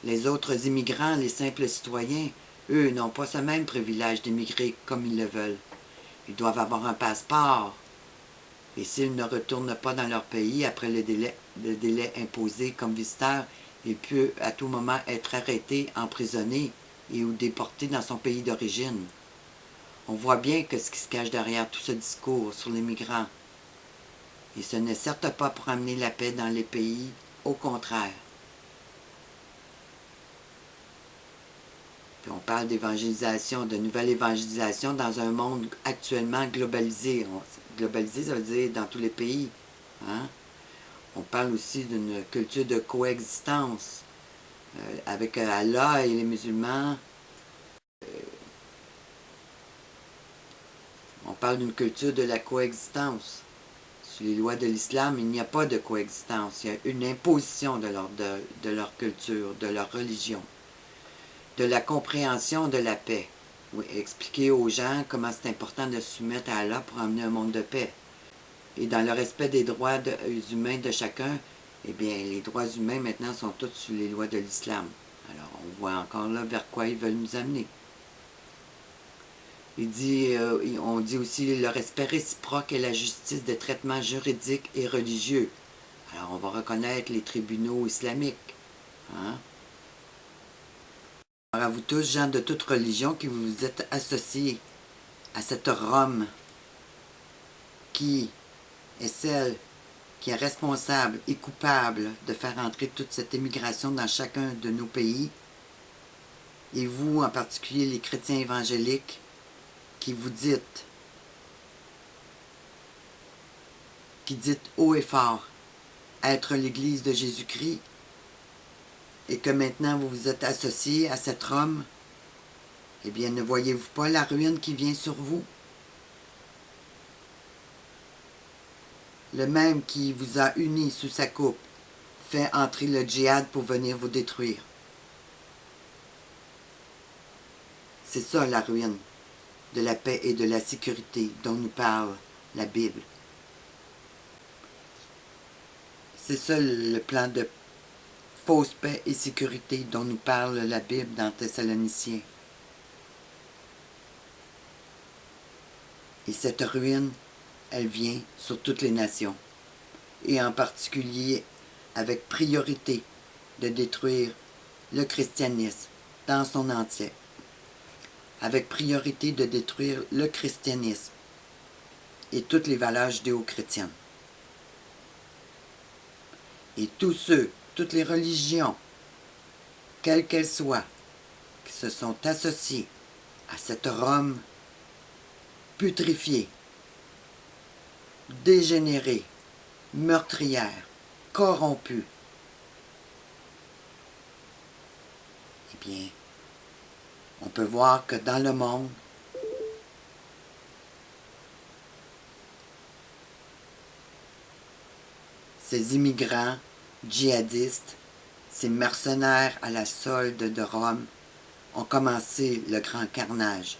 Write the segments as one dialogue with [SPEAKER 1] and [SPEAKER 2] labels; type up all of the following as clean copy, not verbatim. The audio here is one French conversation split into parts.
[SPEAKER 1] Les autres immigrants, les simples citoyens, eux, n'ont pas ce même privilège d'immigrer comme ils le veulent. Ils doivent avoir un passeport. Et s'ils ne retournent pas dans leur pays après le délai imposé comme visiteur, il peut à tout moment être arrêté, emprisonné et ou déporté dans son pays d'origine. On voit bien que ce qui se cache derrière tout ce discours sur les migrants. Et ce n'est certes pas pour amener la paix dans les pays, au contraire. Puis on parle d'évangélisation, de nouvelle évangélisation dans un monde actuellement globalisé. Globalisé, ça veut dire dans tous les pays. Hein? On parle aussi d'une culture de coexistence avec Allah et les musulmans. On parle d'une culture de la coexistence. Sous les lois de l'islam, il n'y a pas de coexistence. Il y a une imposition de leur culture, de leur religion, de la compréhension de la paix. Oui, expliquer aux gens comment c'est important de se soumettre à Allah pour amener un monde de paix. Et dans le respect des droits humains de chacun, eh bien, les droits humains maintenant sont tous sous les lois de l'islam. Alors, on voit encore là vers quoi ils veulent nous amener. On dit aussi le respect réciproque et la justice des traitements juridiques et religieux. Alors, on va reconnaître les tribunaux islamiques. Hein? Alors, à vous tous, gens de toute religion, qui vous êtes associés à cette Rome qui est celle qui est responsable et coupable de faire entrer toute cette immigration dans chacun de nos pays, et vous, en particulier les chrétiens évangéliques, qui dites haut et fort être l'Église de Jésus-Christ, et que maintenant vous vous êtes associés à cette Rome, eh bien, ne voyez-vous pas la ruine qui vient sur vous? Le même qui vous a unis sous sa coupe fait entrer le djihad pour venir vous détruire. C'est ça la ruine de la paix et de la sécurité dont nous parle la Bible. C'est ça le plan de fausse paix et sécurité dont nous parle la Bible dans Thessaloniciens. Et cette ruine, elle vient sur toutes les nations, et en particulier avec priorité de détruire le christianisme dans son entier, avec priorité de détruire le christianisme et toutes les valeurs judéo-chrétiennes. Et tous ceux, toutes les religions, quelles qu'elles soient, qui se sont associés à cette Rome putrifiée, dégénérée, meurtrière, corrompue, eh bien, on peut voir que dans le monde, ces immigrants djihadistes, ces mercenaires à la solde de Rome, ont commencé le grand carnage.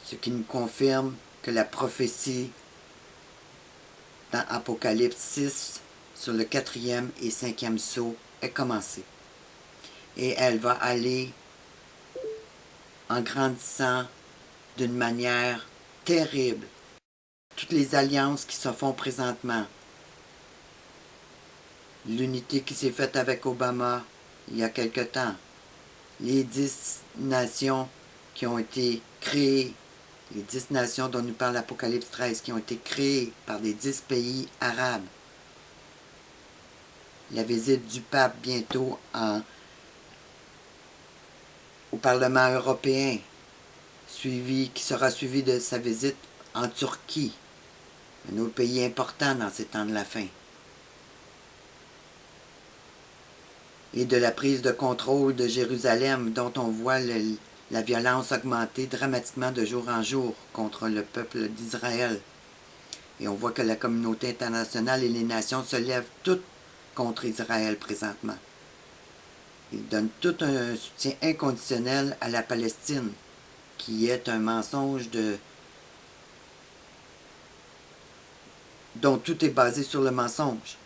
[SPEAKER 1] Ce qui nous confirme que la prophétie dans Apocalypse 6 sur le 4e et 5e sceau est commencée. Et elle va aller en grandissant d'une manière terrible. Toutes les alliances qui se font présentement, l'unité qui s'est faite avec Obama il y a quelque temps, les 10 nations qui ont été créées, les 10 nations dont nous parle l'Apocalypse 13, qui ont été créées par les 10 pays arabes, la visite du pape bientôt au Parlement européen, qui sera suivi de sa visite en Turquie, un autre pays important dans ces temps de la fin, et de la prise de contrôle de Jérusalem, dont on voit la violence augmenter dramatiquement de jour en jour contre le peuple d'Israël. Et on voit que la communauté internationale et les nations se lèvent toutes contre Israël présentement. Ils donnent tout un soutien inconditionnel à la Palestine, qui est un mensonge dont tout est basé sur le mensonge.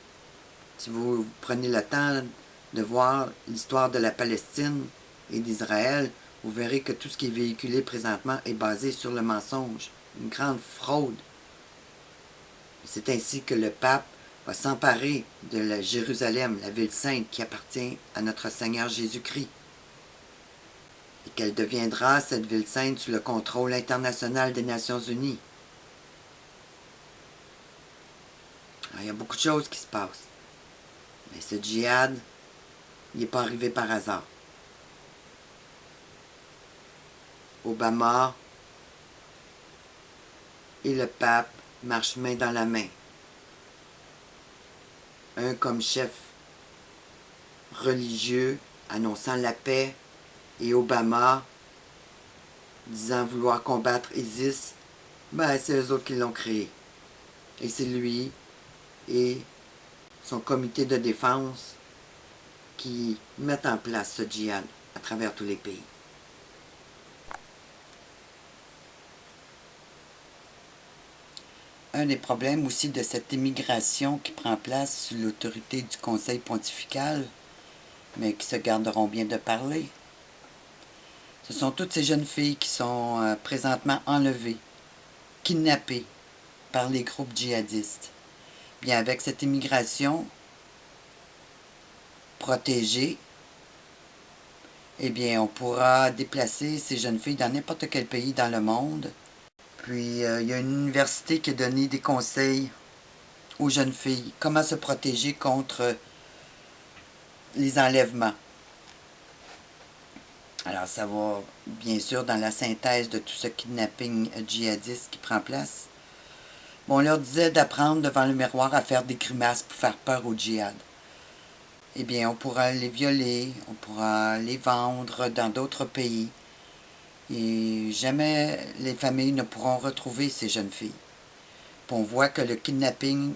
[SPEAKER 1] Si vous prenez le temps de voir l'histoire de la Palestine et d'Israël, vous verrez que tout ce qui est véhiculé présentement est basé sur le mensonge, une grande fraude. C'est ainsi que le pape va s'emparer de la Jérusalem, la ville sainte qui appartient à notre Seigneur Jésus-Christ, et qu'elle deviendra, cette ville sainte, sous le contrôle international des Nations Unies. Alors, il y a beaucoup de choses qui se passent. Mais ce djihad, il n'est pas arrivé par hasard. Obama et le pape marchent main dans la main. Un comme chef religieux annonçant la paix et Obama disant vouloir combattre ISIS, c'est eux autres qui l'ont créé. Et c'est lui et son comité de défense qui mettent en place ce djihad à travers tous les pays. Un des problèmes aussi de cette immigration qui prend place sous l'autorité du Conseil pontifical, mais qui se garderont bien de parler, ce sont toutes ces jeunes filles qui sont présentement enlevées, kidnappées par les groupes djihadistes. Bien, avec cette immigration protégée, eh bien, on pourra déplacer ces jeunes filles dans n'importe quel pays dans le monde. Puis, il y a une université qui a donné des conseils aux jeunes filles, comment se protéger contre les enlèvements. Alors, ça va bien sûr dans la synthèse de tout ce kidnapping djihadiste qui prend place. Bon, on leur disait d'apprendre devant le miroir à faire des grimaces pour faire peur au djihad. Eh bien, on pourra les violer, on pourra les vendre dans d'autres pays. Et jamais les familles ne pourront retrouver ces jeunes filles. Puis on voit que le kidnapping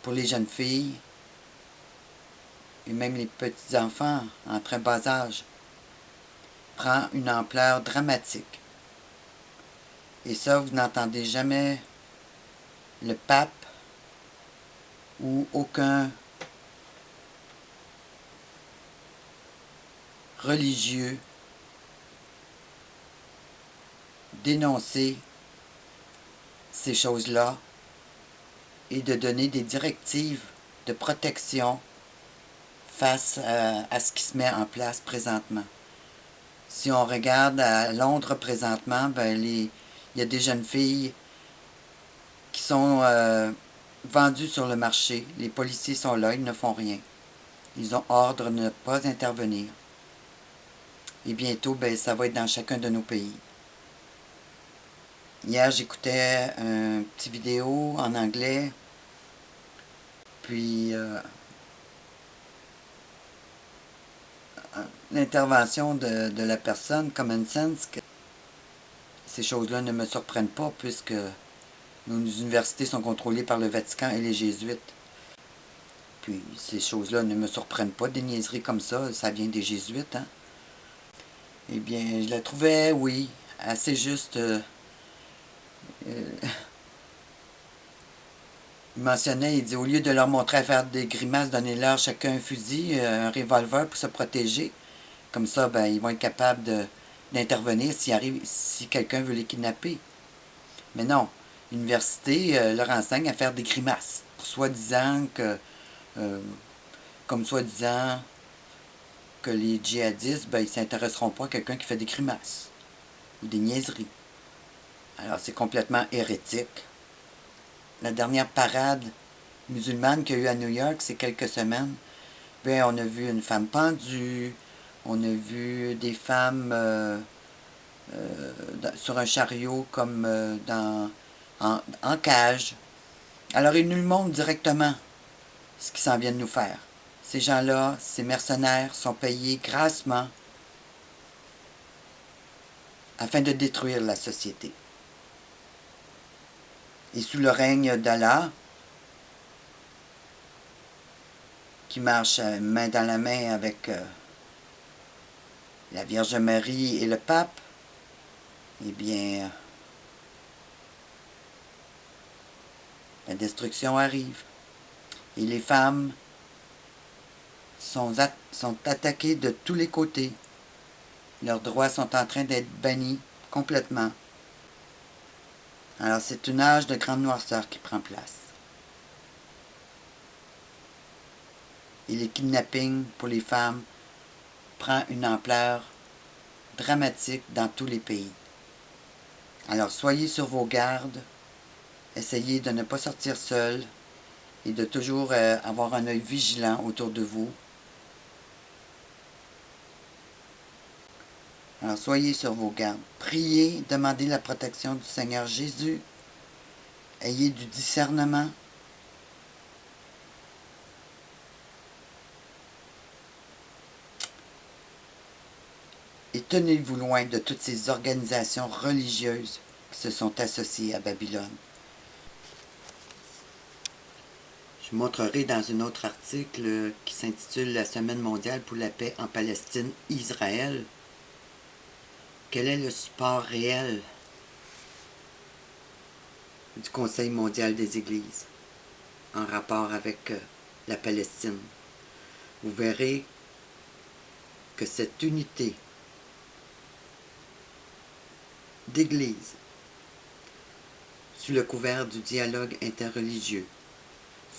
[SPEAKER 1] pour les jeunes filles, et même les petits-enfants en très bas âge, prend une ampleur dramatique. Et ça, vous n'entendez jamais le pape ou aucun religieux dénoncer ces choses-là et de donner des directives de protection face à ce qui se met en place présentement. Si on regarde à Londres présentement, il y a des jeunes filles qui sont vendues sur le marché. Les policiers sont là, ils ne font rien. Ils ont ordre de ne pas intervenir. Et bientôt, ça va être dans chacun de nos pays. Hier, j'écoutais une petite vidéo en anglais. Puis, l'intervention de la personne, Common Sense, que ces choses-là ne me surprennent pas puisque nos universités sont contrôlées par le Vatican et les Jésuites. Puis, ces choses-là ne me surprennent pas, des niaiseries comme ça vient des Jésuites, hein. Eh bien, je la trouvais, oui, assez juste. Il mentionnait, il dit, au lieu de leur montrer à faire des grimaces, donnez-leur chacun un fusil, un revolver pour se protéger. Comme ça, ils vont être capables d'intervenir si quelqu'un veut les kidnapper. Mais non, l'université leur enseigne à faire des grimaces, pour soi-disant que, comme soi-disant que les djihadistes, ils ne s'intéresseront pas à quelqu'un qui fait des grimaces ou des niaiseries. Alors, c'est complètement hérétique. La dernière parade musulmane qu'il y a eu à New York, c'est quelques semaines, on a vu une femme pendue, on a vu des femmes sur un chariot comme en cage. Alors, ils nous le montrent directement, ce qu'ils s'en viennent nous faire. Ces gens-là, ces mercenaires, sont payés grassement afin de détruire la société. Et sous le règne d'Allah, qui marche main dans la main avec la Vierge Marie et le pape, eh bien, la destruction arrive. Et les femmes sont attaqués de tous les côtés. Leurs droits sont en train d'être bannis complètement. Alors c'est une âge de grande noirceur qui prend place. Et les kidnappings pour les femmes prend une ampleur dramatique dans tous les pays. Alors soyez sur vos gardes, essayez de ne pas sortir seul et de toujours avoir un œil vigilant autour de vous. Alors soyez sur vos gardes. Priez, demandez la protection du Seigneur Jésus. Ayez du discernement. Et tenez-vous loin de toutes ces organisations religieuses qui se sont associées à Babylone. Je montrerai dans un autre article qui s'intitule La Semaine mondiale pour la paix en Palestine, Israël. Quel est le support réel du Conseil mondial des Églises en rapport avec la Palestine? Vous verrez que cette unité d'Église, sous le couvert du dialogue interreligieux,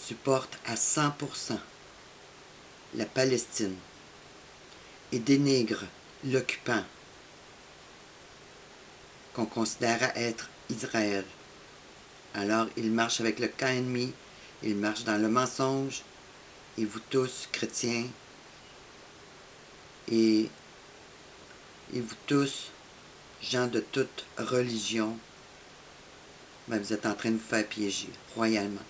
[SPEAKER 1] supporte à 100% la Palestine et dénigre l'occupant qu'on considère être Israël. Alors il marche avec le camp ennemi, il marche dans le mensonge, et vous tous, chrétiens, et vous tous, gens de toute religion, ben vous êtes en train de vous faire piéger royalement.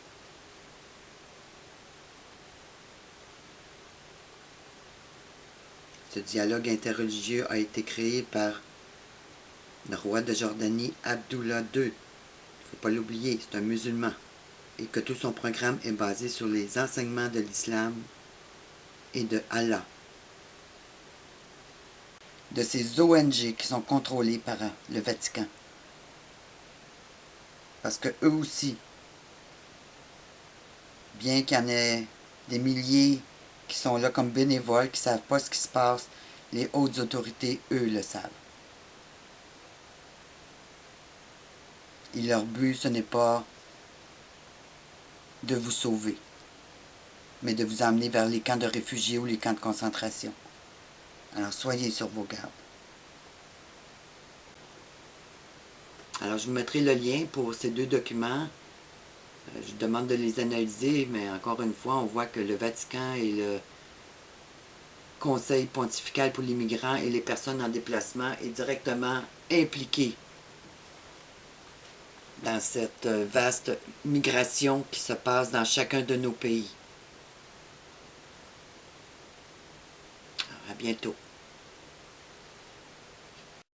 [SPEAKER 1] Ce dialogue interreligieux a été créé par le roi de Jordanie, Abdullah II. Il ne faut pas l'oublier, c'est un musulman. Et que tout son programme est basé sur les enseignements de l'islam et de Allah. De ces ONG qui sont contrôlées par le Vatican. Parce que eux aussi, bien qu'il y en ait des milliers qui sont là comme bénévoles, qui ne savent pas ce qui se passe, les hautes autorités, eux, le savent. Et leur but, ce n'est pas de vous sauver, mais de vous emmener vers les camps de réfugiés ou les camps de concentration. Alors, soyez sur vos gardes. Alors, je vous mettrai le lien pour ces deux documents. Je demande de les analyser, mais encore une fois, on voit que le Vatican et le Conseil pontifical pour les migrants et les personnes en déplacement est directement impliqué dans cette vaste migration qui se passe dans chacun de nos pays. Alors, à bientôt.